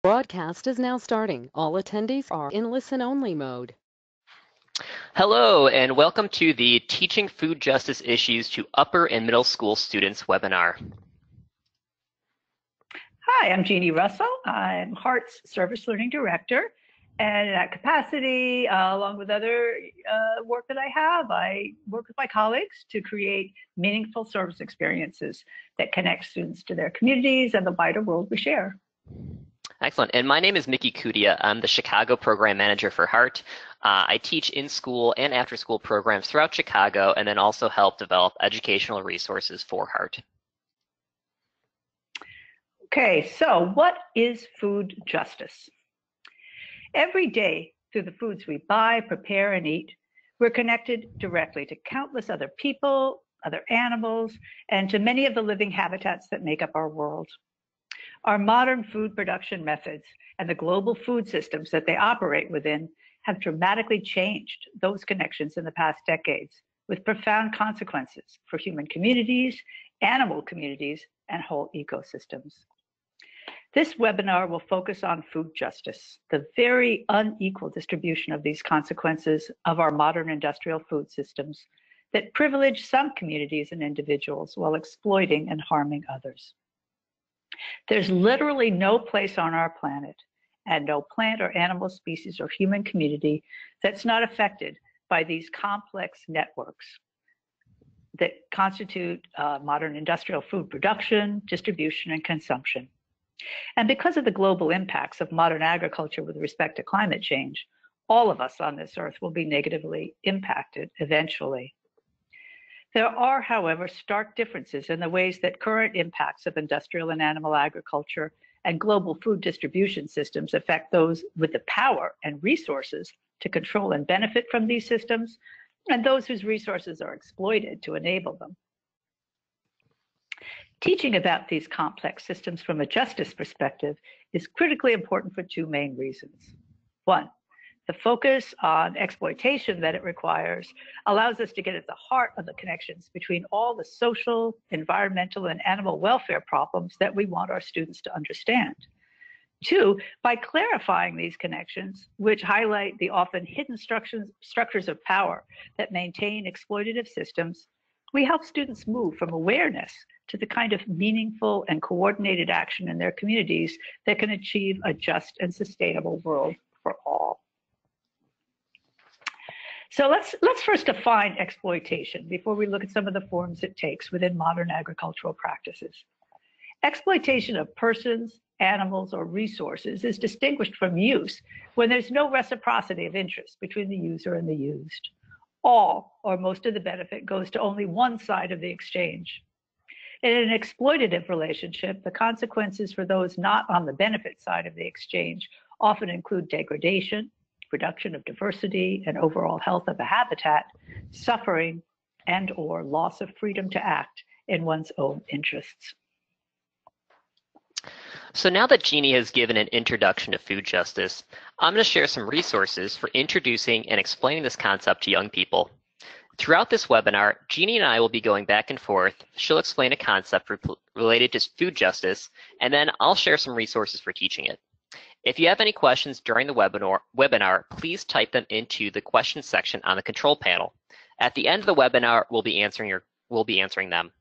Broadcast is now starting. All attendees are in listen-only mode. Hello, and welcome to the Teaching Food Justice Issues to Upper and Middle School Students webinar. Hi, I'm Jeannie Russell. I'm Heart's Service Learning Director, and in that capacity, along with other work that I have, I work with my colleagues to create meaningful service experiences that connect students to their communities and the wider world we share. Excellent. And my name is Mickey Kudia. I'm the Chicago Program Manager for Heart. I teach in-school and after-school programs throughout Chicago, and then also help develop educational resources for Heart. Okay, so what is food justice? Every day, through the foods we buy, prepare, and eat, we're connected directly to countless other people, other animals, and to many of the living habitats that make up our world. Our modern food production methods and the global food systems that they operate within have dramatically changed those connections in the past decades, with profound consequences for human communities, animal communities, and whole ecosystems. This webinar will focus on food justice, the very unequal distribution of these consequences of our modern industrial food systems that privilege some communities and individuals while exploiting and harming others. There's literally no place on our planet and no plant or animal species or human community that's not affected by these complex networks that constitute modern industrial food production, distribution, and consumption. And because of the global impacts of modern agriculture with respect to climate change, all of us on this earth will be negatively impacted eventually. There are, however, stark differences in the ways that current impacts of industrial and animal agriculture and global food distribution systems affect those with the power and resources to control and benefit from these systems, and those whose resources are exploited to enable them. Teaching about these complex systems from a justice perspective is critically important for two main reasons. One, the focus on exploitation that it requires allows us to get at the heart of the connections between all the social, environmental, and animal welfare problems that we want our students to understand. Two, by clarifying these connections, which highlight the often hidden structures of power that maintain exploitative systems, we help students move from awareness to the kind of meaningful and coordinated action in their communities that can achieve a just and sustainable world for all. So let's first define exploitation before we look at some of the forms it takes within modern agricultural practices. Exploitation of persons, animals, or resources is distinguished from use when there's no reciprocity of interest between the user and the used. All or most of the benefit goes to only one side of the exchange. In an exploitative relationship, the consequences for those not on the benefit side of the exchange often include degradation, reduction of diversity and overall health of a habitat, suffering, and/or loss of freedom to act in one's own interests. So now that Jeannie has given an introduction to food justice, I'm going to share some resources for introducing and explaining this concept to young people. Throughout this webinar, Jeannie and I will be going back and forth. She'll explain a concept related to food justice, and then I'll share some resources for teaching it. If you have any questions during the webinar, please type them into the questions section on the control panel. At the end of the webinar, we'll be answering them.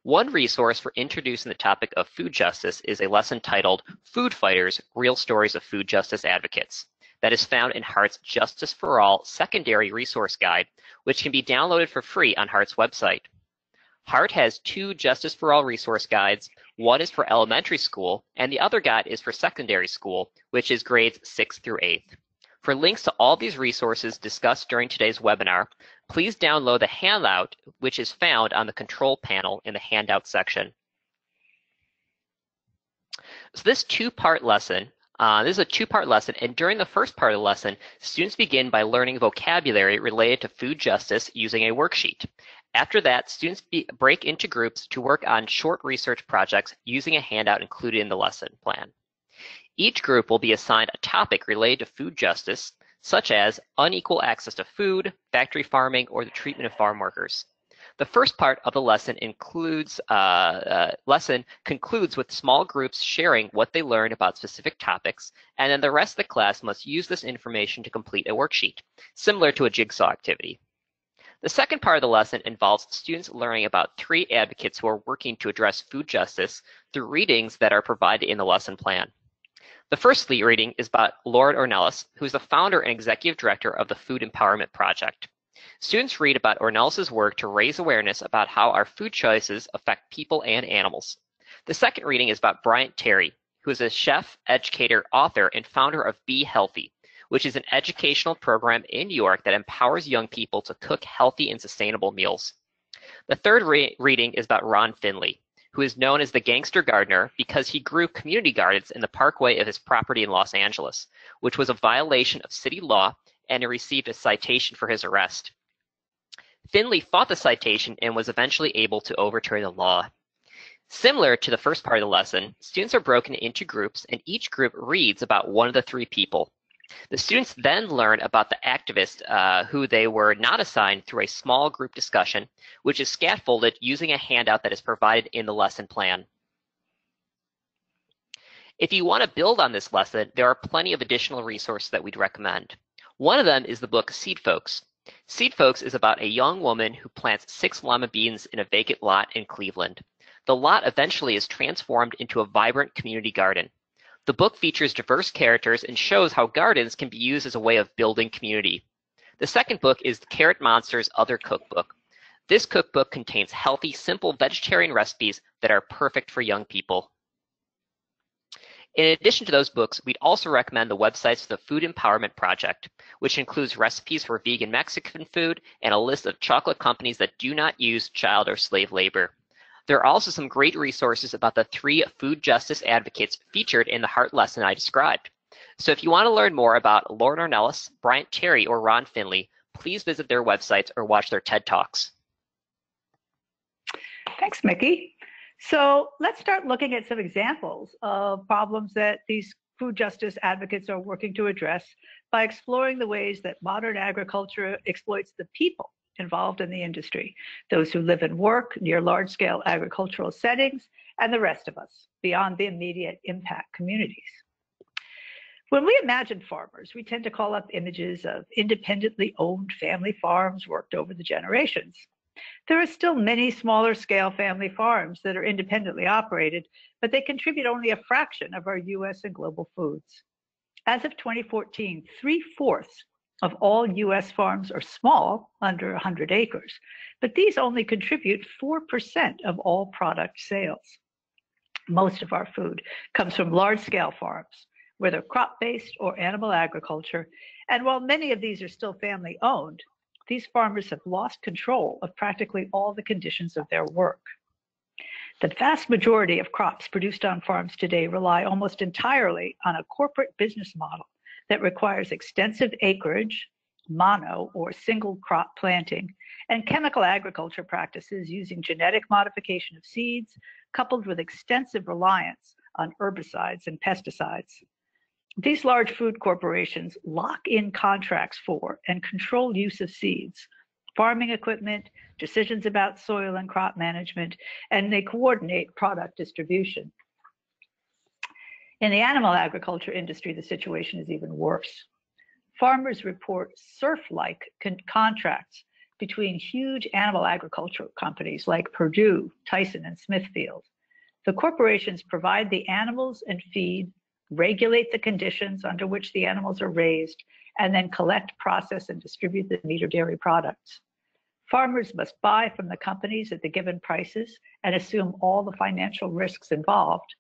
One resource for introducing the topic of food justice is a lesson titled Food Fighters, Real Stories of Food Justice Advocates that is found in Heart's Justice for All Secondary Resource Guide, which can be downloaded for free on Heart's website. Heart has two Justice for All resource guides. One is for elementary school, and the other guide is for secondary school, which is grades 6th through 8th. For links to all these resources discussed during today's webinar, please download the handout, which is found on the control panel in the handout section. So this is a two-part lesson, and during the first part of the lesson, students begin by learning vocabulary related to food justice using a worksheet. After that, students break into groups to work on short research projects using a handout included in the lesson plan. Each group will be assigned a topic related to food justice, such as unequal access to food, factory farming, or the treatment of farm workers. The first part of the lesson concludes with small groups sharing what they learned about specific topics, and then the rest of the class must use this information to complete a worksheet, similar to a jigsaw activity. The second part of the lesson involves students learning about 3 advocates who are working to address food justice through readings that are provided in the lesson plan. The first reading is about Lord Ornelas, who is the founder and executive director of the Food Empowerment Project. Students read about Ornelas' work to raise awareness about how our food choices affect people and animals. The second reading is about Bryant Terry, who is a chef, educator, author, and founder of Be Healthy, which is an educational program in New York that empowers young people to cook healthy and sustainable meals. The third reading is about Ron Finley, who is known as the Gangster Gardener because he grew community gardens in the parkway of his property in Los Angeles, which was a violation of city law, and he received a citation for his arrest. Finley fought the citation and was eventually able to overturn the law. Similar to the first part of the lesson, students are broken into groups, and each group reads about one of the 3 people. The students then learn about the activists who they were not assigned through a small group discussion, which is scaffolded using a handout that is provided in the lesson plan. If you want to build on this lesson, there are plenty of additional resources that we'd recommend. One of them is the book Seed Folks. Seed Folks is about a young woman who plants 6 llama beans in a vacant lot in Cleveland. The lot eventually is transformed into a vibrant community garden. The book features diverse characters and shows how gardens can be used as a way of building community. The second book is Carrot Monster's Other Cookbook. This cookbook contains healthy, simple vegetarian recipes that are perfect for young people. In addition to those books, we'd also recommend the websites for the Food Empowerment Project, which includes recipes for vegan Mexican food and a list of chocolate companies that do not use child or slave labor. There are also some great resources about the 3 food justice advocates featured in the Heart lesson I described. So if you want to learn more about Lord Ornelas, Bryant Terry, or Ron Finley, please visit their websites or watch their TED Talks. Thanks, Mickey. So let's start looking at some examples of problems that these food justice advocates are working to address by exploring the ways that modern agriculture exploits the people involved in the industry, those who live and work near large-scale agricultural settings, and the rest of us beyond the immediate impact communities. When we imagine farmers, we tend to call up images of independently owned family farms worked over the generations. There are still many smaller scale family farms that are independently operated, but they contribute only a fraction of our US and global foods. As of 2014, 3/4 of all US farms are small, under 100 acres, but these only contribute 4% of all product sales. Most of our food comes from large scale farms, whether crop-based or animal agriculture, and while many of these are still family owned, these farmers have lost control of practically all the conditions of their work. The vast majority of crops produced on farms today rely almost entirely on a corporate business model that requires extensive acreage, mono or single crop planting, and chemical agriculture practices using genetic modification of seeds, coupled with extensive reliance on herbicides and pesticides. These large food corporations lock in contracts for and control use of seeds, farming equipment, decisions about soil and crop management, and they coordinate product distribution. In the animal agriculture industry, the situation is even worse. Farmers report serf-like contracts between huge animal agriculture companies like Purdue, Tyson, and Smithfield. The corporations provide the animals and feed, regulate the conditions under which the animals are raised, and then collect, process, and distribute the meat or dairy products. Farmers must buy from the companies at the given prices and assume all the financial risks involved,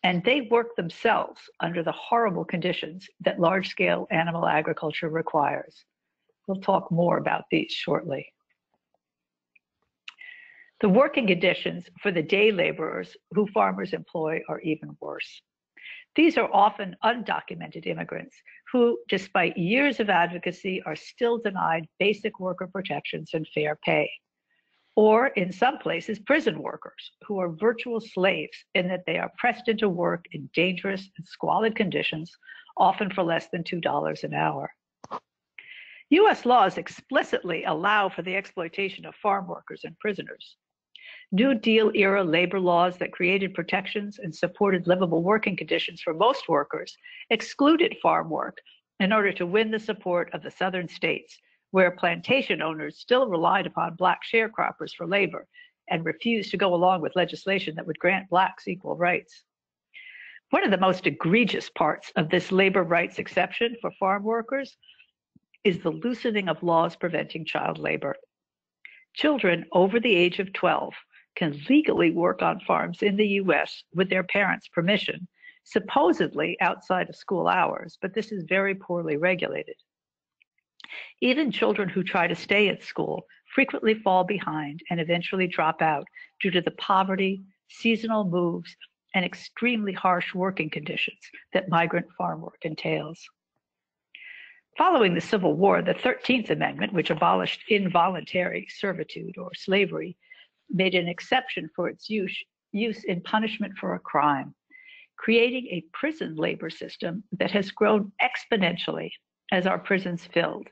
and they work themselves under the horrible conditions that large-scale animal agriculture requires. We'll talk more about these shortly. The working conditions for the day laborers who farmers employ are even worse. These are often undocumented immigrants who, despite years of advocacy, are still denied basic worker protections and fair pay. Or in some places, prison workers who are virtual slaves in that they are pressed into work in dangerous and squalid conditions, often for less than $2 an hour. U.S. laws explicitly allow for the exploitation of farm workers and prisoners. New Deal-era labor laws that created protections and supported livable working conditions for most workers excluded farm work in order to win the support of the southern states, where plantation owners still relied upon black sharecroppers for labor and refused to go along with legislation that would grant blacks equal rights. One of the most egregious parts of this labor rights exception for farm workers is the loosening of laws preventing child labor. Children over the age of 12 can legally work on farms in the U.S. with their parents' permission, supposedly outside of school hours, but this is very poorly regulated. Even children who try to stay at school frequently fall behind and eventually drop out due to the poverty, seasonal moves, and extremely harsh working conditions that migrant farm work entails. Following the Civil War, the 13th Amendment, which abolished involuntary servitude or slavery, made an exception for its use in punishment for a crime, creating a prison labor system that has grown exponentially as our prisons filled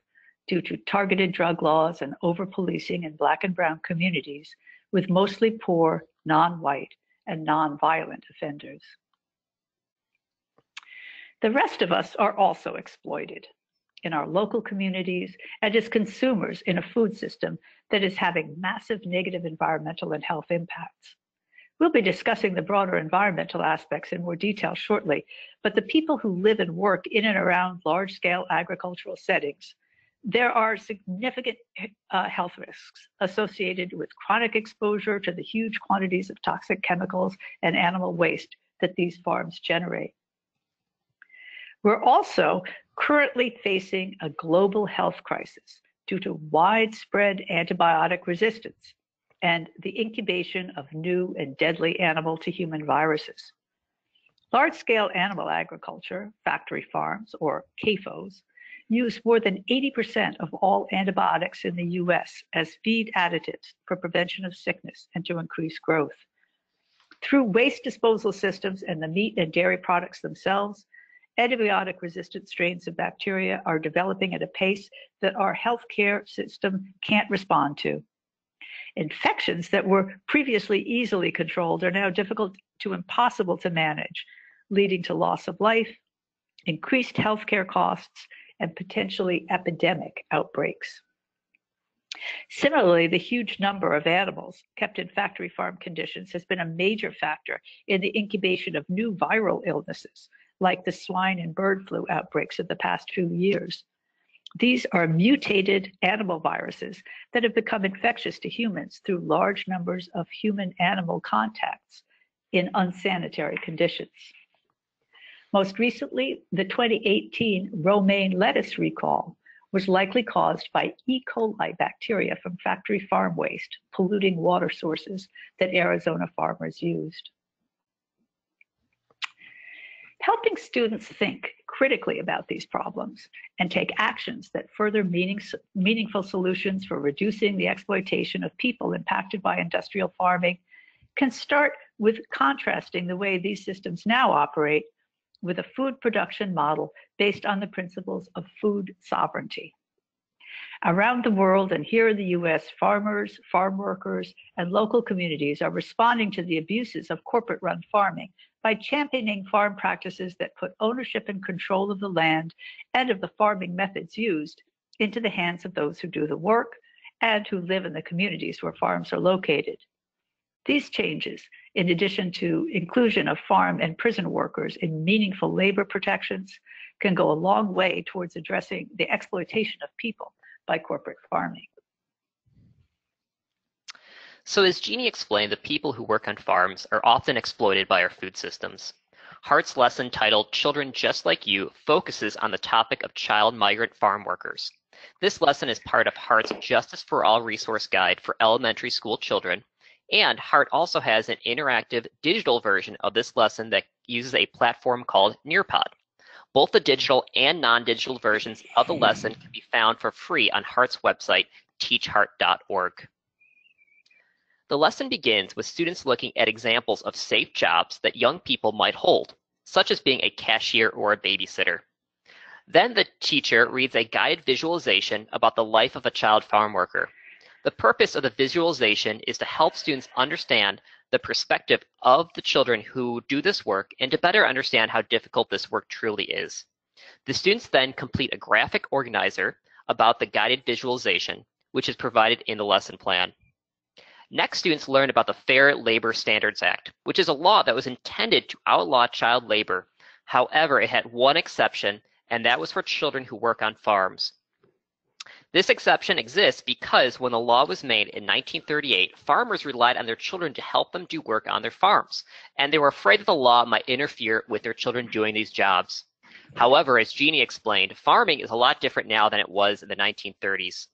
due to targeted drug laws and over-policing in Black and brown communities with mostly poor, non-white, and non-violent offenders. The rest of us are also exploited in our local communities and as consumers in a food system that is having massive negative environmental and health impacts. We'll be discussing the broader environmental aspects in more detail shortly, but the people who live and work in and around large-scale agricultural settings, there are significant health risks associated with chronic exposure to the huge quantities of toxic chemicals and animal waste that these farms generate. We're also currently facing a global health crisis due to widespread antibiotic resistance and the incubation of new and deadly animal-to-human viruses. Large-scale animal agriculture, factory farms, or CAFOs, use more than 80% of all antibiotics in the U.S. as feed additives for prevention of sickness and to increase growth. Through waste disposal systems and the meat and dairy products themselves, antibiotic-resistant strains of bacteria are developing at a pace that our healthcare system can't respond to. Infections that were previously easily controlled are now difficult to impossible to manage, leading to loss of life, increased healthcare costs, and potentially epidemic outbreaks. Similarly, the huge number of animals kept in factory farm conditions has been a major factor in the incubation of new viral illnesses, like the swine and bird flu outbreaks of the past few years. These are mutated animal viruses that have become infectious to humans through large numbers of human-animal contacts in unsanitary conditions. Most recently, the 2018 romaine lettuce recall was likely caused by E. coli bacteria from factory farm waste, polluting water sources that Arizona farmers used. Helping students think critically about these problems and take actions that further meaningful solutions for reducing the exploitation of people impacted by industrial farming can start with contrasting the way these systems now operate with a food production model based on the principles of food sovereignty. Around the world and here in the US, farmers, farm workers, and local communities are responding to the abuses of corporate-run farming by championing farm practices that put ownership and control of the land and of the farming methods used into the hands of those who do the work and who live in the communities where farms are located. These changes, in addition to inclusion of farm and prison workers in meaningful labor protections, can go a long way towards addressing the exploitation of people by corporate farming. So as Jeannie explained, the people who work on farms are often exploited by our food systems. Hart's lesson titled Children Just Like You focuses on the topic of child migrant farm workers. This lesson is part of Hart's Justice for All resource guide for elementary school children, and Hart also has an interactive digital version of this lesson that uses a platform called Nearpod. Both the digital and non-digital versions of the lesson can be found for free on Hart's website, teachhart.org. The lesson begins with students looking at examples of safe jobs that young people might hold, such as being a cashier or a babysitter. Then the teacher reads a guided visualization about the life of a child farm worker. The purpose of the visualization is to help students understand the perspective of the children who do this work and to better understand how difficult this work truly is. The students then complete a graphic organizer about the guided visualization, which is provided in the lesson plan. Next, students learn about the Fair Labor Standards Act, which is a law that was intended to outlaw child labor. However, it had one exception, and that was for children who work on farms. This exception exists because when the law was made in 1938, farmers relied on their children to help them do work on their farms, and they were afraid that the law might interfere with their children doing these jobs. However, as Jeannie explained, farming is a lot different now than it was in the 1930s.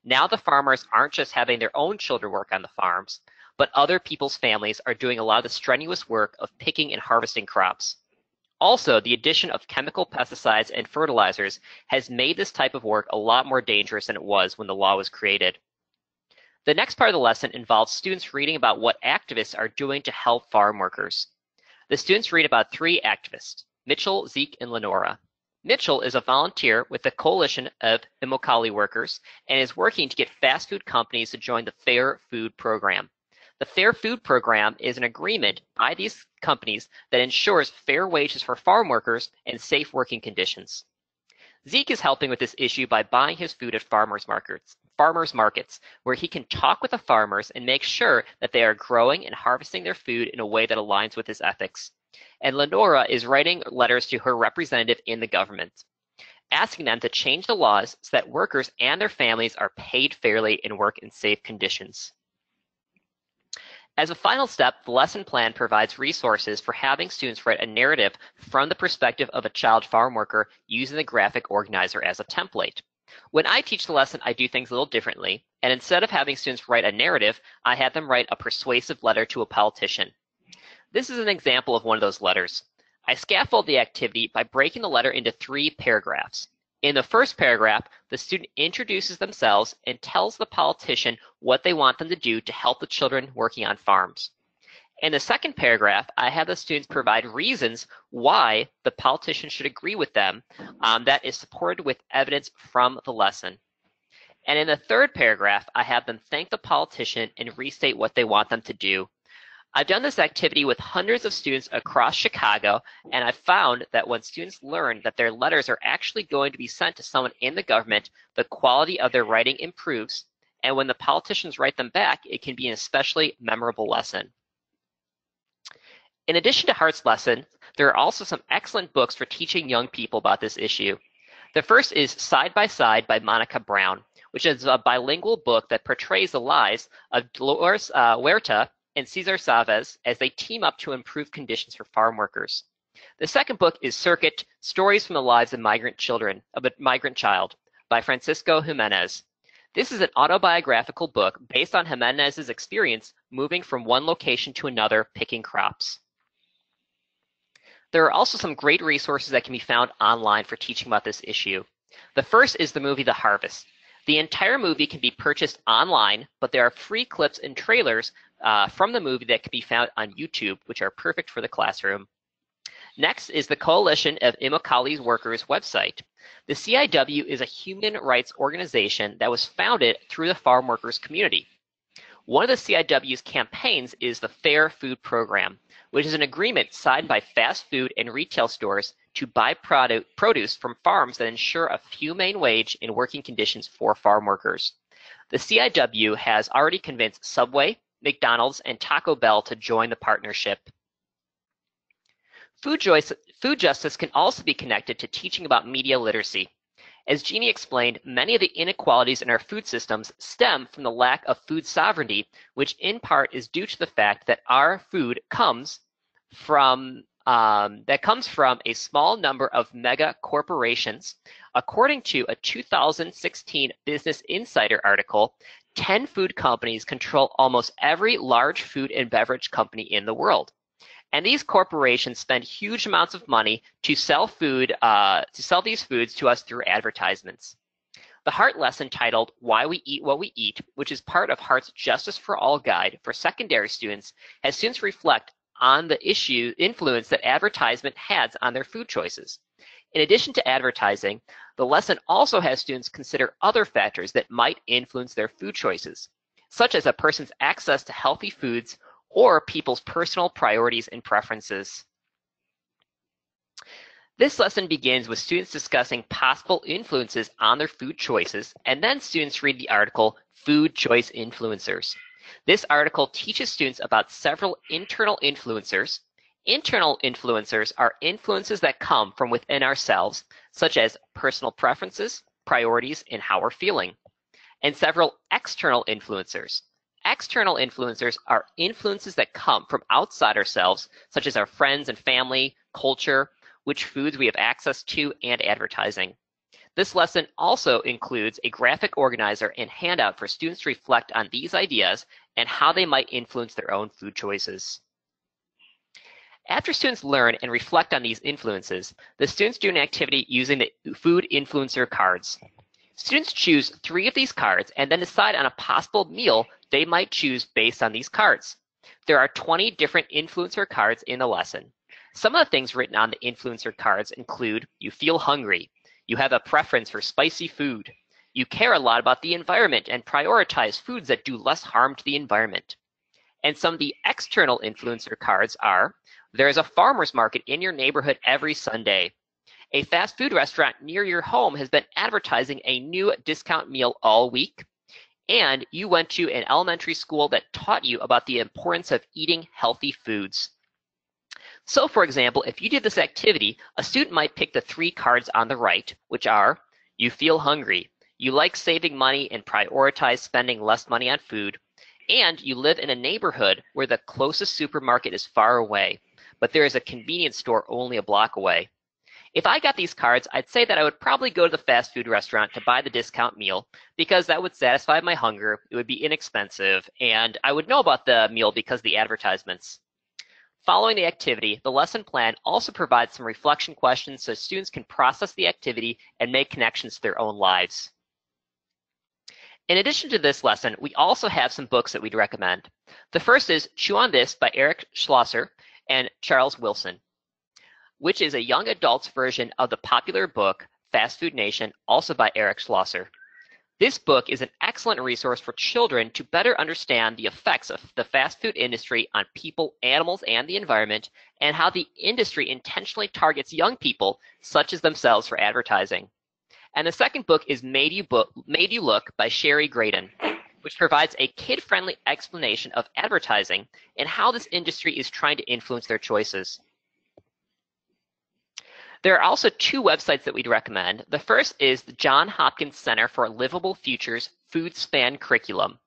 Now the farmers aren't just having their own children work on the farms, but other people's families are doing a lot of the strenuous work of picking and harvesting crops. Also, the addition of chemical pesticides and fertilizers has made this type of work a lot more dangerous than it was when the law was created. The next part of the lesson involves students reading about what activists are doing to help farm workers. The students read about 3 activists, Mitchell, Zeke, and Lenora. Mitchell is a volunteer with the Coalition of Immokalee Workers and is working to get fast food companies to join the Fair Food Program. The Fair Food Program is an agreement by these companies that ensures fair wages for farm workers and safe working conditions. Zeke is helping with this issue by buying his food at farmers markets, where he can talk with the farmers and make sure that they are growing and harvesting their food in a way that aligns with his ethics. And Lenora is writing letters to her representative in the government, asking them to change the laws so that workers and their families are paid fairly and work in safe conditions. As a final step, the lesson plan provides resources for having students write a narrative from the perspective of a child farm worker using the graphic organizer as a template. When I teach the lesson, I do things a little differently, and instead of having students write a narrative, I have them write a persuasive letter to a politician. This is an example of one of those letters. I scaffold the activity by breaking the letter into 3 paragraphs. In the first paragraph, the student introduces themselves and tells the politician what they want them to do to help the children working on farms. In the second paragraph, I have the students provide reasons why the politician should agree with them that is supported with evidence from the lesson. And in the third paragraph, I have them thank the politician and restate what they want them to do. I've done this activity with hundreds of students across Chicago, and I've found that when students learn that their letters are actually going to be sent to someone in the government, the quality of their writing improves, and when the politicians write them back, it can be an especially memorable lesson. In addition to Hart's lesson, there are also some excellent books for teaching young people about this issue. The first is Side by Side by Monica Brown, which is a bilingual book that portrays the lives of Dolores Huerta and Cesar Chavez as they team up to improve conditions for farm workers. The second book is Circuit, Stories from the Lives of Migrant Children, of a Migrant Child, by Francisco Jimenez. This is an autobiographical book based on Jimenez's experience moving from one location to another picking crops. There are also some great resources that can be found online for teaching about this issue. The first is the movie The Harvest. The entire movie can be purchased online, but there are free clips and trailers from the movie that can be found on YouTube, which are perfect for the classroom. Next is the Coalition of Immokalee Workers website. The CIW is a human rights organization that was founded through the farm workers community. One of the CIW's campaigns is the Fair Food Program, which is an agreement signed by fast food and retail stores to buy produce from farms that ensure a humane wage and working conditions for farm workers. The CIW has already convinced Subway, McDonald's, and Taco Bell to join the partnership. Food justice can also be connected to teaching about media literacy. As Jeannie explained, many of the inequalities in our food systems stem from the lack of food sovereignty, which in part is due to the fact that our food comes from a small number of mega corporations. According to a 2016 Business Insider article, 10 food companies control almost every large food and beverage company in the world. And these corporations spend huge amounts of money to sell these foods to us through advertisements. The Hart lesson titled Why We Eat What We Eat, which is part of Hart's Justice for All guide for secondary students, has students reflect on the influence that advertisement has on their food choices. In addition to advertising, the lesson also has students consider other factors that might influence their food choices, such as a person's access to healthy foods or people's personal priorities and preferences. This lesson begins with students discussing possible influences on their food choices, and then students read the article, Food Choice Influencers. This article teaches students about several internal influencers. Internal influencers are influences that come from within ourselves, such as personal preferences, priorities, and how we're feeling. And several external influencers. External influencers are influences that come from outside ourselves, such as our friends and family, culture, which foods we have access to, and advertising. This lesson also includes a graphic organizer and handout for students to reflect on these ideas and how they might influence their own food choices. After students learn and reflect on these influences, the students do an activity using the food influencer cards. Students choose 3 of these cards and then decide on a possible meal they might choose based on these cards. There are 20 different influencer cards in the lesson. Some of the things written on the influencer cards include, you feel hungry, you have a preference for spicy food, you care a lot about the environment and prioritize foods that do less harm to the environment. And some of the external influencer cards are, there is a farmer's market in your neighborhood every Sunday. A fast food restaurant near your home has been advertising a new discount meal all week. And you went to an elementary school that taught you about the importance of eating healthy foods. So for example, if you did this activity, a student might pick the 3 cards on the right, which are, you feel hungry, you like saving money and prioritize spending less money on food, and you live in a neighborhood where the closest supermarket is far away, but there is a convenience store only a block away. If I got these cards, I'd say that I would probably go to the fast food restaurant to buy the discount meal because that would satisfy my hunger, it would be inexpensive, and I would know about the meal because of the advertisements. Following the activity, the lesson plan also provides some reflection questions so students can process the activity and make connections to their own lives. In addition to this lesson, we also have some books that we'd recommend. The first is Chew on This by Eric Schlosser and Charles Wilson, which is a young adult's version of the popular book Fast Food Nation, also by Eric Schlosser. This book is an excellent resource for children to better understand the effects of the fast food industry on people, animals, and the environment, and how the industry intentionally targets young people, such as themselves, for advertising. And the second book is Made You Look by Sherry Graydon, which provides a kid-friendly explanation of advertising and how this industry is trying to influence their choices. There are also 2 websites that we'd recommend. The first is the Johns Hopkins Center for Livable Futures Food Span Curriculum.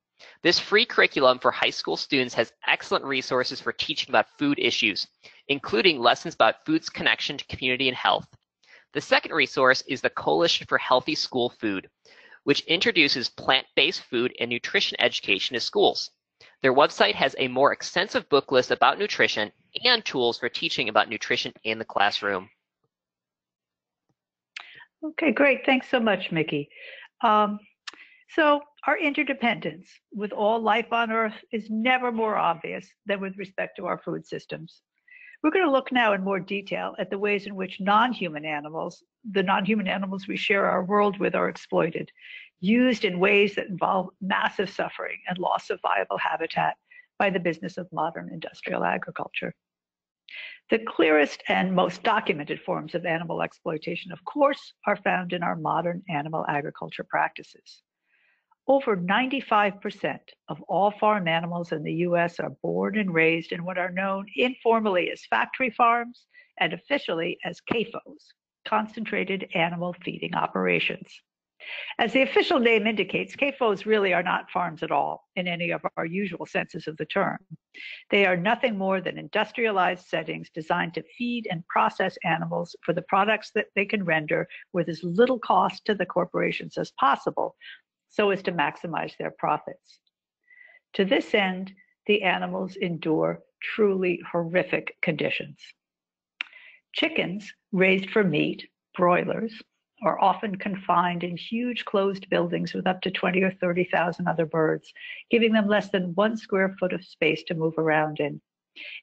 This free curriculum for high school students has excellent resources for teaching about food issues, including lessons about food's connection to community and health. The second resource is the Coalition for Healthy School Food, which introduces plant-based food and nutrition education to schools. Their website has a more extensive book list about nutrition and tools for teaching about nutrition in the classroom. Okay, great. Thanks so much, Mickey. So our interdependence with all life on Earth is never more obvious than with respect to our food systems. We're going to look now in more detail at the ways in which non-human animals, the non-human animals we share our world with, are exploited, used in ways that involve massive suffering and loss of viable habitat by the business of modern industrial agriculture. The clearest and most documented forms of animal exploitation, of course, are found in our modern animal agriculture practices. Over 95% of all farm animals in the US are born and raised in what are known informally as factory farms and officially as CAFOs, concentrated animal feeding operations. As the official name indicates, CAFOs really are not farms at all in any of our usual senses of the term. They are nothing more than industrialized settings designed to feed and process animals for the products that they can render with as little cost to the corporations as possible, so as to maximize their profits. To this end, the animals endure truly horrific conditions. Chickens raised for meat, broilers, are often confined in huge closed buildings with up to 20 or 30,000 other birds, giving them less than 1 square foot of space to move around in.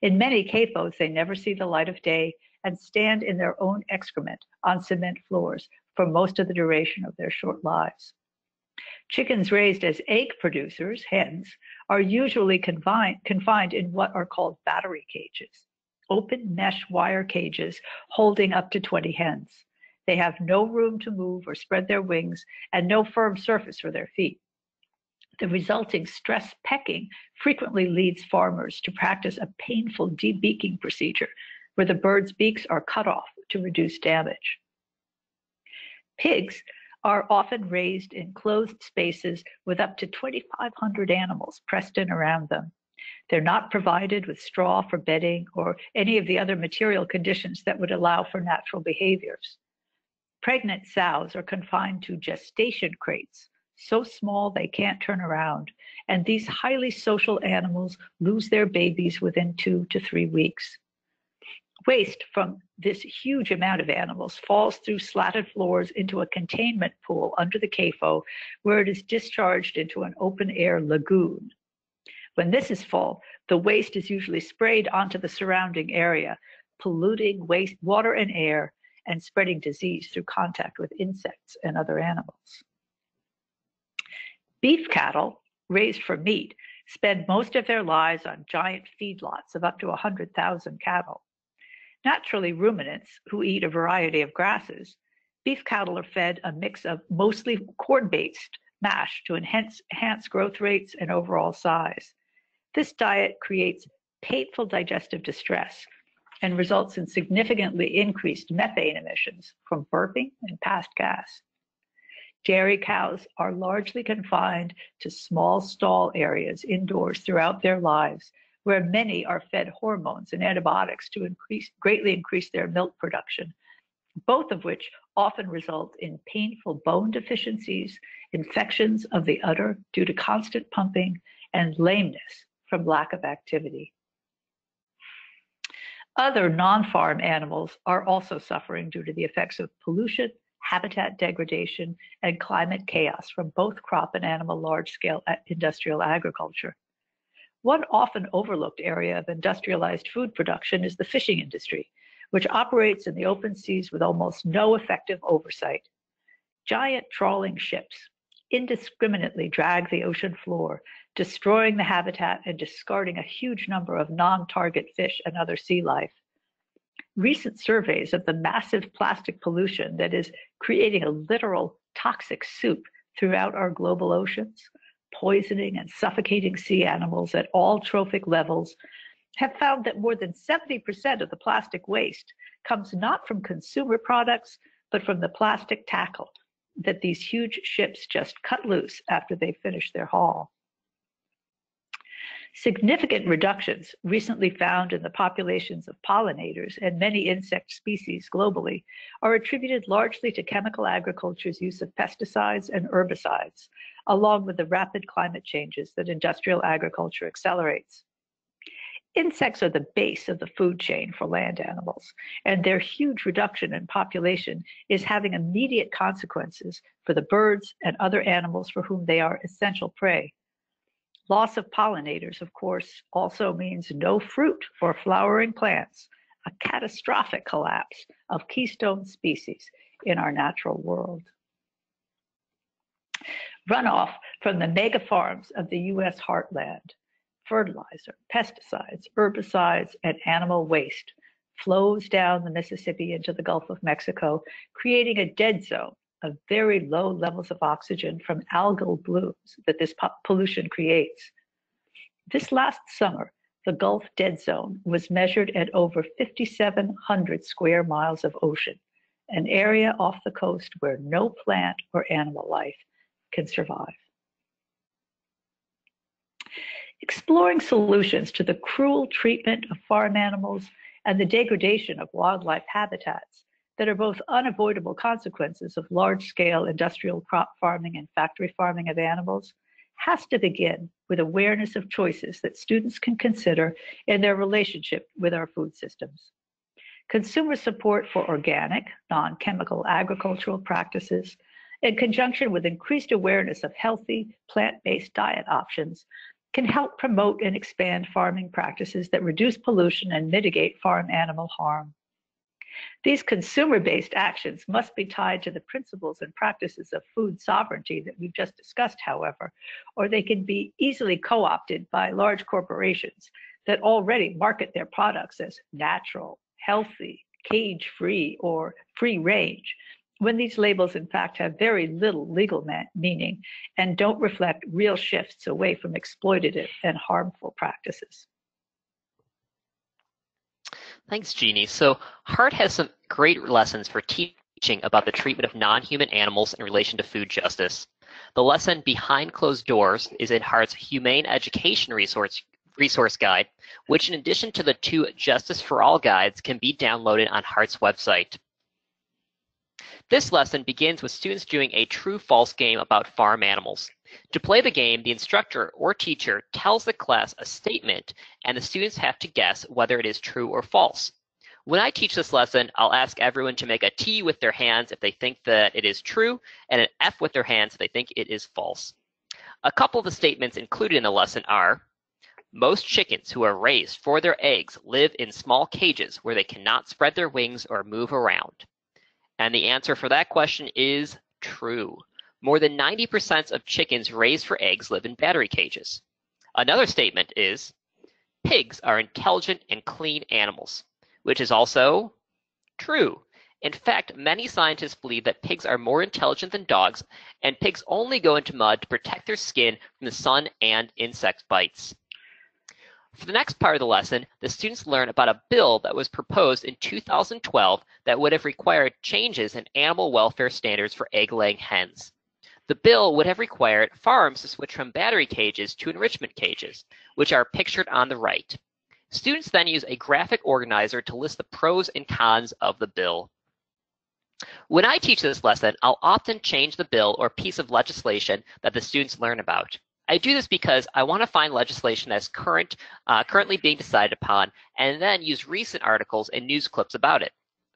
In many CAFOs, they never see the light of day, and stand in their own excrement on cement floors for most of the duration of their short lives. Chickens raised as egg producers, hens, are usually confined in what are called battery cages, open mesh wire cages holding up to 20 hens. They have no room to move or spread their wings and no firm surface for their feet. The resulting stress pecking frequently leads farmers to practice a painful debeaking procedure where the birds' beaks are cut off to reduce damage. Pigs are often raised in closed spaces with up to 2,500 animals pressed in around them. They're not provided with straw for bedding or any of the other material conditions that would allow for natural behaviors. Pregnant sows are confined to gestation crates, so small they can't turn around, and these highly social animals lose their babies within 2 to 3 weeks. Waste from this huge amount of animals falls through slatted floors into a containment pool under the CAFO, where it is discharged into an open-air lagoon. When this is full, the waste is usually sprayed onto the surrounding area, polluting water and air and spreading disease through contact with insects and other animals. Beef cattle, raised for meat, spend most of their lives on giant feedlots of up to 100,000 cattle. Naturally ruminants who eat a variety of grasses, beef cattle are fed a mix of mostly corn-based mash to enhance growth rates and overall size. This diet creates painful digestive distress and results in significantly increased methane emissions from burping and past gas. Dairy cows are largely confined to small stall areas indoors throughout their lives, where many are fed hormones and antibiotics to greatly increase their milk production, both of which often result in painful bone deficiencies, infections of the udder due to constant pumping, and lameness from lack of activity. Other non-farm animals are also suffering due to the effects of pollution, habitat degradation, and climate chaos from both crop and animal large-scale industrial agriculture. One often overlooked area of industrialized food production is the fishing industry, which operates in the open seas with almost no effective oversight. Giant trawling ships indiscriminately drag the ocean floor, destroying the habitat and discarding a huge number of non-target fish and other sea life. Recent surveys of the massive plastic pollution that is creating a literal toxic soup throughout our global oceans, poisoning and suffocating sea animals at all trophic levels, have found that more than 70% of the plastic waste comes not from consumer products, but from the plastic tackle that these huge ships just cut loose after they finish their haul. Significant reductions recently found in the populations of pollinators and many insect species globally are attributed largely to chemical agriculture's use of pesticides and herbicides, along with the rapid climate changes that industrial agriculture accelerates. Insects are the base of the food chain for land animals, and their huge reduction in population is having immediate consequences for the birds and other animals for whom they are essential prey. Loss of pollinators, of course, also means no fruit or flowering plants, a catastrophic collapse of keystone species in our natural world. Runoff from the mega farms of the U.S. heartland, fertilizer, pesticides, herbicides, and animal waste flows down the Mississippi into the Gulf of Mexico, creating a dead zone of very low levels of oxygen from algal blooms that this pollution creates. This last summer, the Gulf dead zone was measured at over 5,700 square miles of ocean, an area off the coast where no plant or animal life can survive. Exploring solutions to the cruel treatment of farm animals and the degradation of wildlife habitats that are both unavoidable consequences of large-scale industrial crop farming and factory farming of animals has to begin with awareness of choices that students can consider in their relationship with our food systems. Consumer support for organic, non-chemical agricultural practices, in conjunction with increased awareness of healthy, plant-based diet options, can help promote and expand farming practices that reduce pollution and mitigate farm animal harm. These consumer-based actions must be tied to the principles and practices of food sovereignty that we've just discussed, however, or they can be easily co-opted by large corporations that already market their products as natural, healthy, cage-free, or free-range, when these labels in fact have very little legal meaning and don't reflect real shifts away from exploitative and harmful practices. Thanks, Jeannie. So Hart has some great lessons for teaching about the treatment of non-human animals in relation to food justice. The lesson Behind Closed Doors is in Hart's Humane Education Resource Guide, which in addition to the 2 Justice for All guides can be downloaded on Hart's website. This lesson begins with students doing a true-false game about farm animals. To play the game, the instructor or teacher tells the class a statement, and the students have to guess whether it is true or false. When I teach this lesson, I'll ask everyone to make a T with their hands if they think that it is true, and an F with their hands if they think it is false. A couple of the statements included in the lesson are: most chickens who are raised for their eggs live in small cages where they cannot spread their wings or move around. And the answer for that question is true. More than 90% of chickens raised for eggs live in battery cages. Another statement is, pigs are intelligent and clean animals, which is also true. In fact, many scientists believe that pigs are more intelligent than dogs, and pigs only go into mud to protect their skin from the sun and insect bites. For the next part of the lesson, the students learn about a bill that was proposed in 2012 that would have required changes in animal welfare standards for egg-laying hens. The bill would have required farms to switch from battery cages to enrichment cages, which are pictured on the right. Students then use a graphic organizer to list the pros and cons of the bill. When I teach this lesson, I'll often change the bill or piece of legislation that the students learn about. I do this because I want to find legislation that's currently being decided upon, and then use recent articles and news clips about it.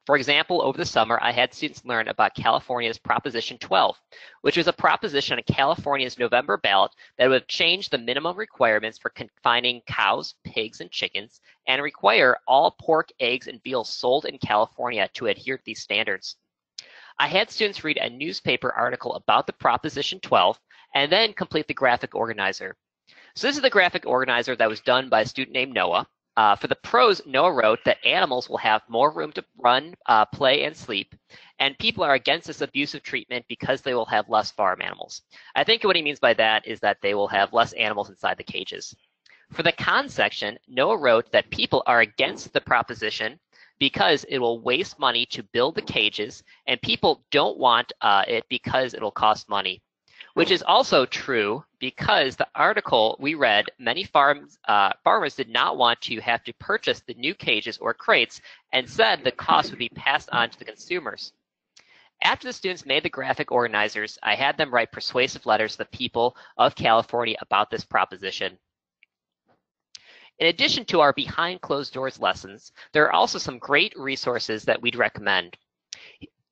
For example, over the summer, I had students learn about California's Proposition 12, which was a proposition on California's November ballot that would change the minimum requirements for confining cows, pigs, and chickens, and require all pork, eggs, and veal sold in California to adhere to these standards. I had students read a newspaper article about the Proposition 12 and then complete the graphic organizer. So this is the graphic organizer that was done by a student named Noah. For the pros, Noah wrote that animals will have more room to run, play, and sleep, and people are against this abusive treatment because they will have less farm animals. I think what he means by that is that they will have less animals inside the cages. For the cons section, Noah wrote that people are against the proposition because it will waste money to build the cages, and people don't want it because it will cost money. Which is also true because the article we read, many farmers did not want to have to purchase the new cages or crates, and said the cost would be passed on to the consumers. After the students made the graphic organizers, I had them write persuasive letters to the people of California about this proposition. In addition to our Behind Closed Doors lessons, there are also some great resources that we'd recommend.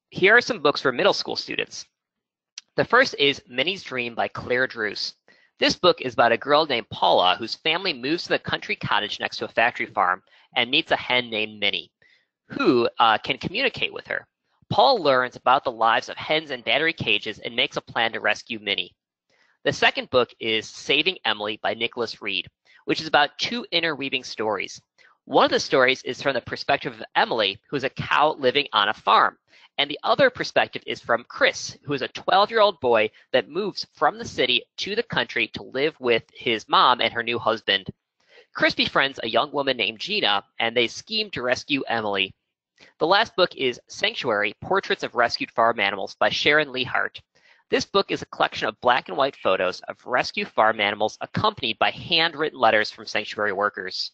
Here are some books for middle school students. The first is Minnie's Dream by Claire Druce. This book is about a girl named Paula whose family moves to the country cottage next to a factory farm and meets a hen named Minnie, who can communicate with her. Paula learns about the lives of hens in battery cages and makes a plan to rescue Minnie. The second book is Saving Emily by Nicholas Reed, which is about 2 interweaving stories. One of the stories is from the perspective of Emily, who is a cow living on a farm. And the other perspective is from Chris, who is a 12-year-old boy that moves from the city to the country to live with his mom and her new husband. Chris befriends a young woman named Gina, and they scheme to rescue Emily. The last book is Sanctuary, Portraits of Rescued Farm Animals by Sharon Lee Hart. This book is a collection of black and white photos of rescued farm animals accompanied by handwritten letters from sanctuary workers.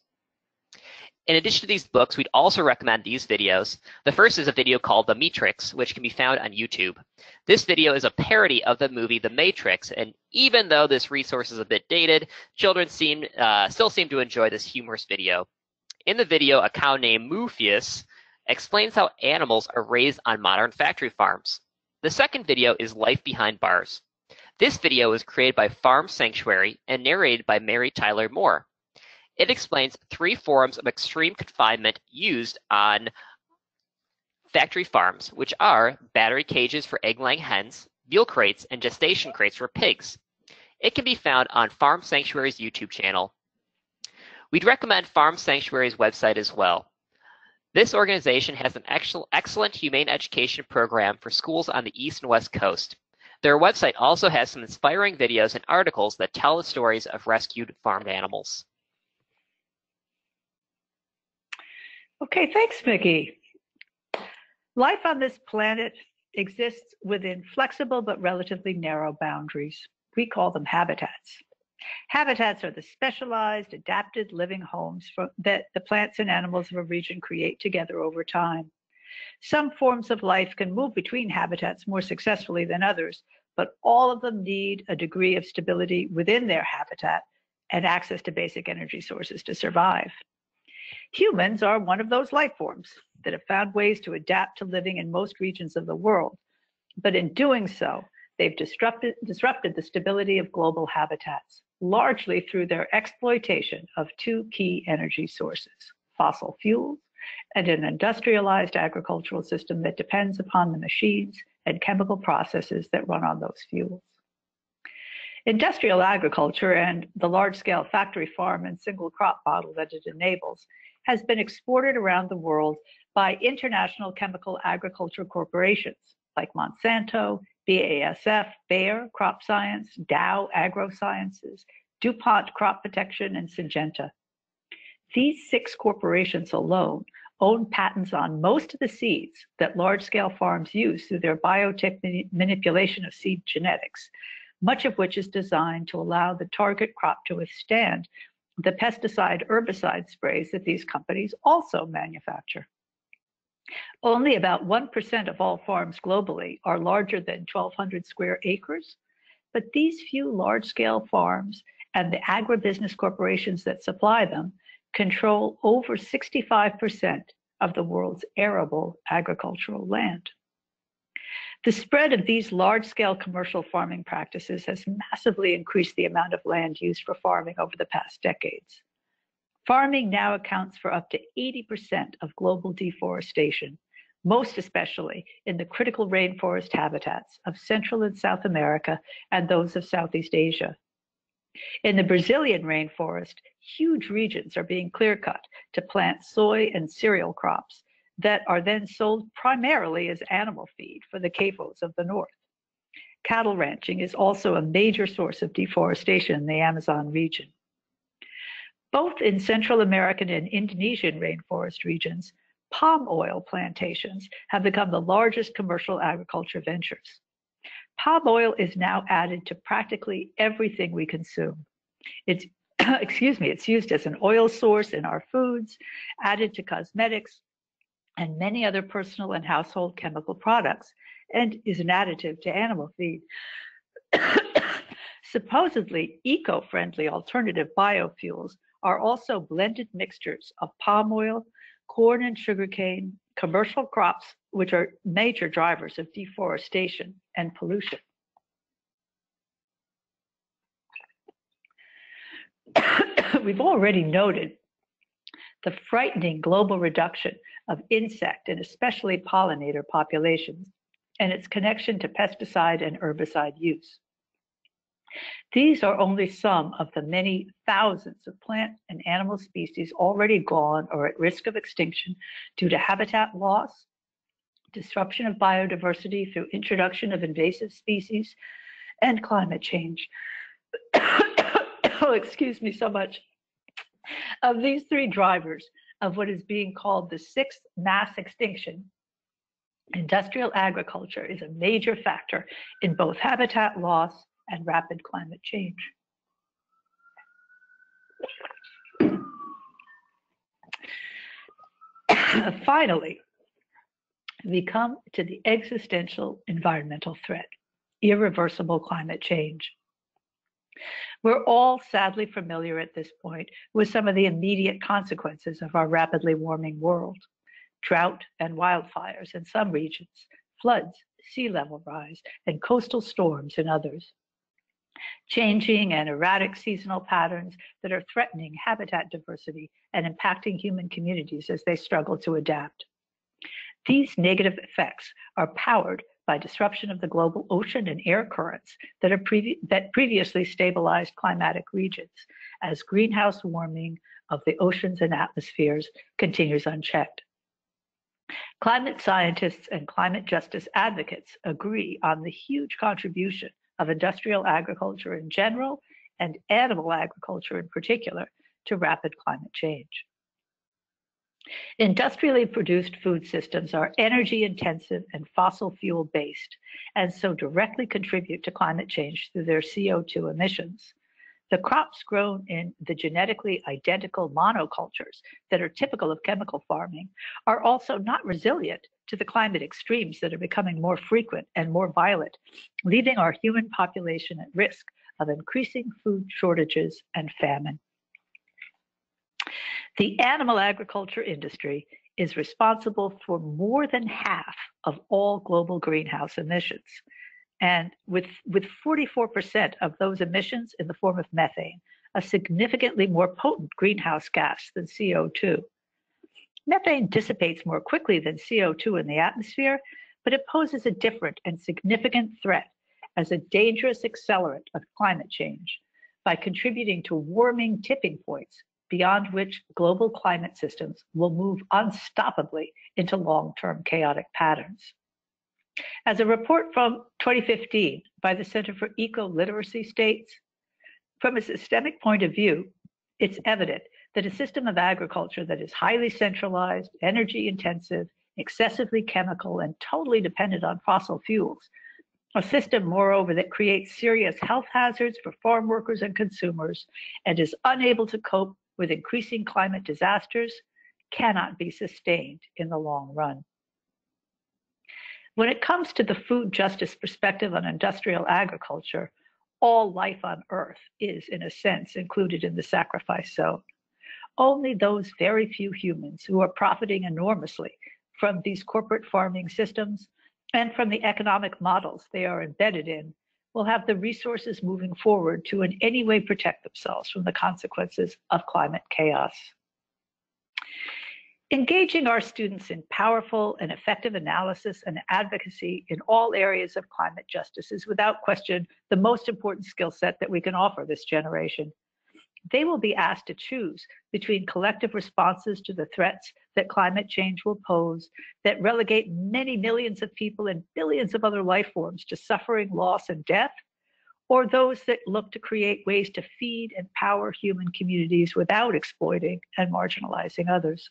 In addition to these books, we'd also recommend these videos. The first is a video called The Matrix, which can be found on YouTube. This video is a parody of the movie The Matrix, and even though this resource is a bit dated, children still seem to enjoy this humorous video. In the video, a cow named Muphius explains how animals are raised on modern factory farms. The second video is Life Behind Bars. This video was created by Farm Sanctuary and narrated by Mary Tyler Moore. It explains 3 forms of extreme confinement used on factory farms, which are battery cages for egg-laying hens, veal crates, and gestation crates for pigs. It can be found on Farm Sanctuary's YouTube channel. We'd recommend Farm Sanctuary's website as well. This organization has an excellent humane education program for schools on the East and West Coast. Their website also has some inspiring videos and articles that tell the stories of rescued farmed animals. Okay, thanks, Mickey. Life on this planet exists within flexible but relatively narrow boundaries. We call them habitats. Habitats are the specialized, adapted living homes that the plants and animals of a region create together over time. Some forms of life can move between habitats more successfully than others, but all of them need a degree of stability within their habitat and access to basic energy sources to survive. Humans are one of those life forms that have found ways to adapt to living in most regions of the world, but in doing so, they've disrupted the stability of global habitats, largely through their exploitation of two key energy sources, fossil fuels and an industrialized agricultural system that depends upon the machines and chemical processes that run on those fuels. Industrial agriculture and the large-scale factory farm and single crop model that it enables has been exported around the world by international chemical agriculture corporations like Monsanto, BASF, Bayer Crop Science, Dow AgroSciences, DuPont Crop Protection, and Syngenta. These 6 corporations alone own patents on most of the seeds that large-scale farms use through their biotech manipulation of seed genetics, much of which is designed to allow the target crop to withstand the pesticide herbicide sprays that these companies also manufacture. Only about 1% of all farms globally are larger than 1,200 square acres, but these few large-scale farms and the agribusiness corporations that supply them control over 65% of the world's arable agricultural land. The spread of these large-scale commercial farming practices has massively increased the amount of land used for farming over the past decades. Farming now accounts for up to 80% of global deforestation, most especially in the critical rainforest habitats of Central and South America and those of Southeast Asia. In the Brazilian rainforest, huge regions are being clear-cut to plant soy and cereal crops that are then sold primarily as animal feed for the CAFOs of the north. Cattle ranching is also a major source of deforestation in the Amazon region. Both in Central American and Indonesian rainforest regions, palm oil plantations have become the largest commercial agriculture ventures. Palm oil is now added to practically everything we consume. It's, it's used as an oil source in our foods, added to cosmetics, and many other personal and household chemical products, and is an additive to animal feed. Supposedly eco-friendly alternative biofuels are also blended mixtures of palm oil, corn and sugarcane, commercial crops, which are major drivers of deforestation and pollution. We've already noted the frightening global reduction of insect and especially pollinator populations and its connection to pesticide and herbicide use. These are only some of the many thousands of plant and animal species already gone or at risk of extinction due to habitat loss, disruption of biodiversity through introduction of invasive species, and climate change. Oh, excuse me so much. Of these 3 drivers of what is being called the 6th mass extinction, industrial agriculture is a major factor in both habitat loss and rapid climate change. Finally, we come to the existential environmental threat, irreversible climate change. We're all sadly familiar at this point with some of the immediate consequences of our rapidly warming world: drought and wildfires in some regions, floods, sea level rise, and coastal storms in others. Changing and erratic seasonal patterns that are threatening habitat diversity and impacting human communities as they struggle to adapt. These negative effects are powered by disruption of the global ocean and air currents that previously stabilized climatic regions, as greenhouse warming of the oceans and atmospheres continues unchecked. Climate scientists and climate justice advocates agree on the huge contribution of industrial agriculture in general and animal agriculture in particular to rapid climate change. Industrially produced food systems are energy intensive and fossil fuel based, and so directly contribute to climate change through their CO2 emissions. The crops grown in the genetically identical monocultures that are typical of chemical farming are also not resilient to the climate extremes that are becoming more frequent and more violent, leaving our human population at risk of increasing food shortages and famine. The animal agriculture industry is responsible for more than half of all global greenhouse emissions. And with 44% of those emissions in the form of methane, a significantly more potent greenhouse gas than CO2. Methane dissipates more quickly than CO2 in the atmosphere, but it poses a different and significant threat as a dangerous accelerant of climate change by contributing to warming tipping points beyond which global climate systems will move unstoppably into long-term chaotic patterns. As a report from 2015 by the Center for Eco-Literacy states, from a systemic point of view, it's evident that a system of agriculture that is highly centralized, energy intensive, excessively chemical, and totally dependent on fossil fuels, a system, moreover, that creates serious health hazards for farm workers and consumers and is unable to cope with increasing climate disasters, cannot be sustained in the long run. When it comes to the food justice perspective on industrial agriculture, all life on Earth is, in a sense, included in the sacrifice zone. Only those very few humans who are profiting enormously from these corporate farming systems and from the economic models they are embedded in will have the resources moving forward to in any way protect themselves from the consequences of climate chaos. Engaging our students in powerful and effective analysis and advocacy in all areas of climate justice is without question the most important skill set that we can offer this generation. They will be asked to choose between collective responses to the threats that climate change will pose that relegate many millions of people and billions of other life forms to suffering, loss, and death, or those that look to create ways to feed and power human communities without exploiting and marginalizing others.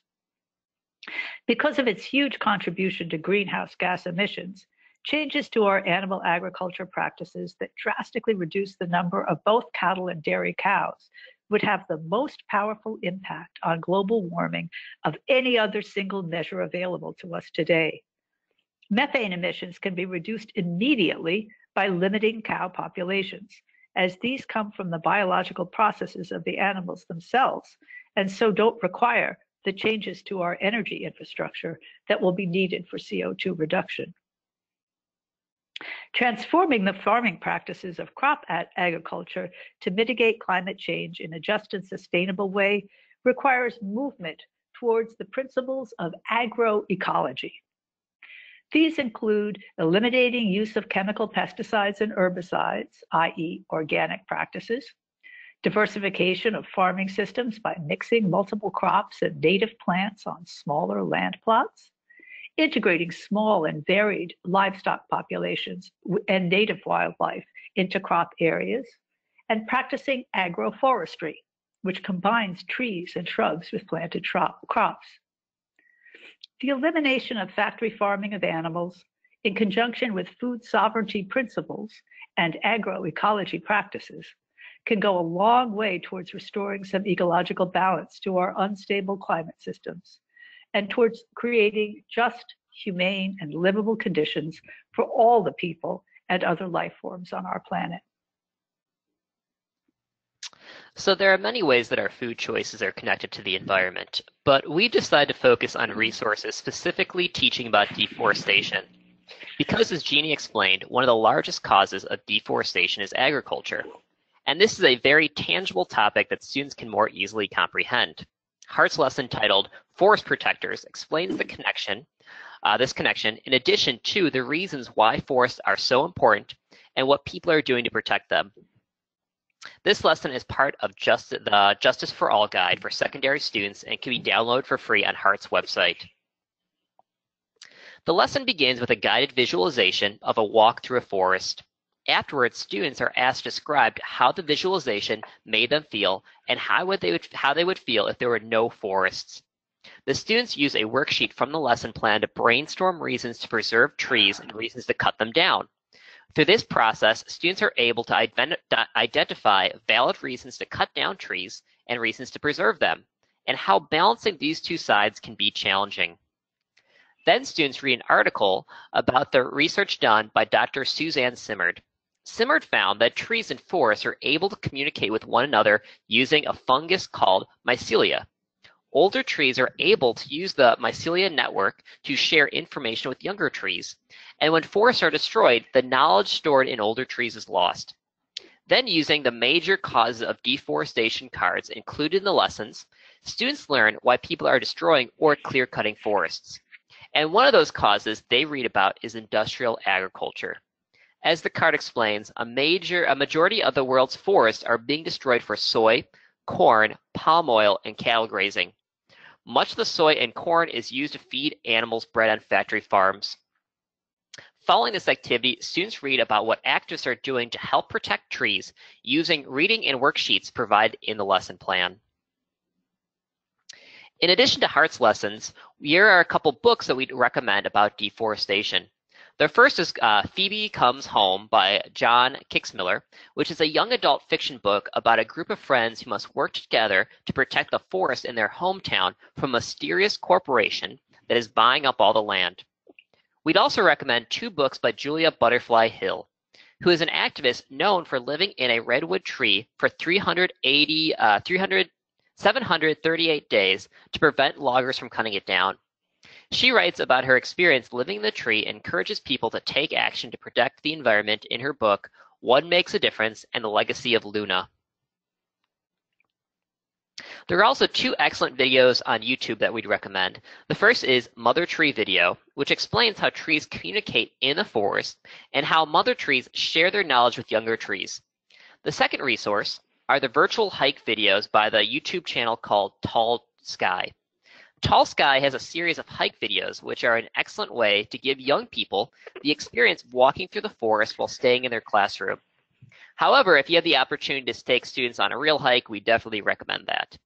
Because of its huge contribution to greenhouse gas emissions, changes to our animal agriculture practices that drastically reduce the number of both cattle and dairy cows would have the most powerful impact on global warming of any other single measure available to us today. Methane emissions can be reduced immediately by limiting cow populations, as these come from the biological processes of the animals themselves, and so don't require the changes to our energy infrastructure that will be needed for CO2 reduction. Transforming the farming practices of crop agriculture to mitigate climate change in a just and sustainable way requires movement towards the principles of agroecology. These include eliminating use of chemical pesticides and herbicides, i.e., organic practices, diversification of farming systems by mixing multiple crops and native plants on smaller land plots, integrating small and varied livestock populations and native wildlife into crop areas, and practicing agroforestry, which combines trees and shrubs with planted crops. The elimination of factory farming of animals, in conjunction with food sovereignty principles and agroecology practices, can go a long way towards restoring some ecological balance to our unstable climate systems and towards creating just, humane, and livable conditions for all the people and other life forms on our planet. So there are many ways that our food choices are connected to the environment, but we've decided to focus on resources specifically teaching about deforestation. Because, as Jeannie explained, one of the largest causes of deforestation is agriculture. And this is a very tangible topic that students can more easily comprehend. Hart's lesson titled Forest Protectors explains the connection this connection, in addition to the reasons why forests are so important and what people are doing to protect them. This lesson is part of the Justice for All guide for secondary students and can be downloaded for free on HEART's website. The lesson begins with a guided visualization of a walk through a forest. Afterwards, students are asked to describe how the visualization made them feel and how they would feel if there were no forests. The students use a worksheet from the lesson plan to brainstorm reasons to preserve trees and reasons to cut them down. Through this process, students are able to identify valid reasons to cut down trees and reasons to preserve them, and how balancing these two sides can be challenging. Then students read an article about the research done by Dr. Suzanne Simard. Simard found that trees and forests are able to communicate with one another using a fungus called mycelia. Older trees are able to use the mycelia network to share information with younger trees, and when forests are destroyed, the knowledge stored in older trees is lost. Then, using the major causes of deforestation cards included in the lessons, students learn why people are destroying or clear-cutting forests. And one of those causes they read about is industrial agriculture. As the card explains, a majority of the world's forests are being destroyed for soy, corn, palm oil, and cattle grazing. Much of the soy and corn is used to feed animals bred on factory farms. Following this activity, students read about what activists are doing to help protect trees using reading and worksheets provided in the lesson plan. In addition to HEART's lessons, here are a couple books that we'd recommend about deforestation. The first is Phoebe Comes Home by John Kitzmiller, which is a young adult fiction book about a group of friends who must work together to protect the forest in their hometown from a mysterious corporation that is buying up all the land. We'd also recommend two books by Julia Butterfly Hill, who is an activist known for living in a redwood tree for 738 days to prevent loggers from cutting it down. She writes about her experience living in the tree and encourages people to take action to protect the environment in her book, One Makes a Difference and the Legacy of Luna. There are also two excellent videos on YouTube that we'd recommend. The first is Mother Tree Video, which explains how trees communicate in the forest and how mother trees share their knowledge with younger trees. The second resource are the virtual hike videos by the YouTube channel called Tall Sky. Tall Sky has a series of hike videos, which are an excellent way to give young people the experience of walking through the forest while staying in their classroom. However, if you have the opportunity to take students on a real hike, we definitely recommend that.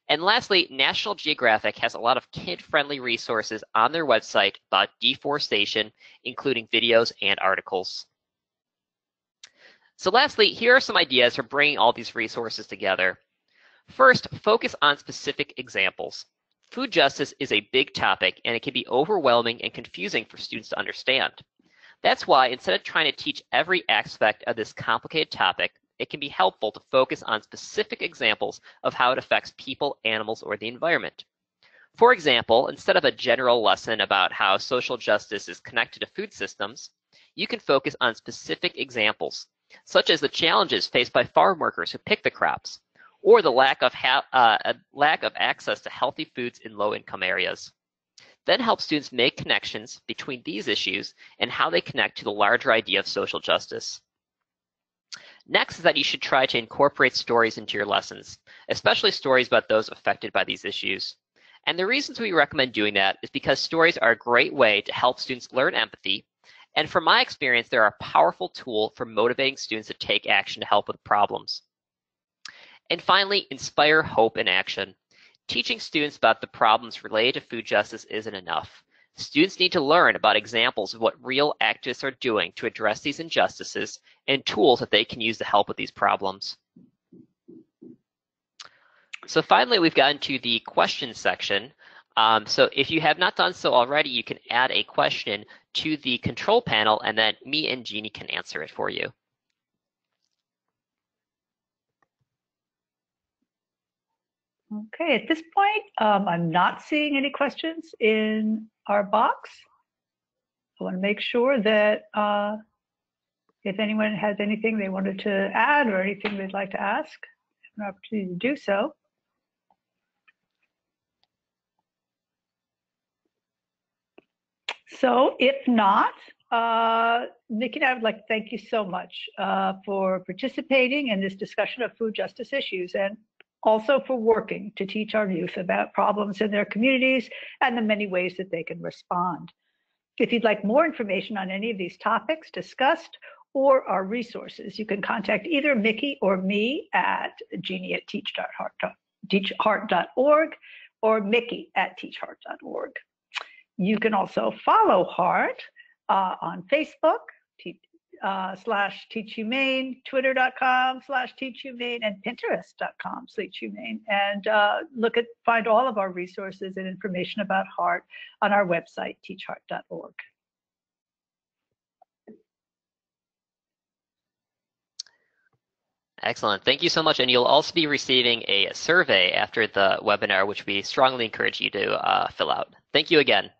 And lastly, National Geographic has a lot of kid-friendly resources on their website about deforestation, including videos and articles. So lastly, here are some ideas for bringing all these resources together. First, focus on specific examples. Food justice is a big topic, and it can be overwhelming and confusing for students to understand. That's why instead of trying to teach every aspect of this complicated topic, it can be helpful to focus on specific examples of how it affects people, animals, or the environment. For example, instead of a general lesson about how social justice is connected to food systems, you can focus on specific examples, such as the challenges faced by farm workers who pick the crops, or the lack of access to healthy foods in low-income areas. Then help students make connections between these issues and how they connect to the larger idea of social justice. Next is that you should try to incorporate stories into your lessons, especially stories about those affected by these issues. And the reasons we recommend doing that is because stories are a great way to help students learn empathy, and from my experience, they're a powerful tool for motivating students to take action to help with problems. And finally, inspire hope and action. Teaching students about the problems related to food justice isn't enough. Students need to learn about examples of what real activists are doing to address these injustices and tools that they can use to help with these problems. So finally, we've gotten to the question section. So if you have not done so already, you can add a question to the control panel, and then me and Jeannie can answer it for you. Okay, at this point, I'm not seeing any questions in our box. I want to make sure that if anyone has anything they wanted to add or anything they'd like to ask, an opportunity to do so. So if not, Nikki and I would like to thank you so much for participating in this discussion of food justice issues, and also for working to teach our youth about problems in their communities and the many ways that they can respond. If you'd like more information on any of these topics discussed or our resources, you can contact either Mickey or me at jeannie@teachheart.org or Mickey@teachheart.org. You can also follow Heart on Facebook, /TeachHumane, Twitter.com/TeachHumane, and Pinterest.com/Humane. And find all of our resources and information about Heart on our website, teachheart.org. Excellent. Thank you so much. And you'll also be receiving a survey after the webinar, which we strongly encourage you to fill out. Thank you again.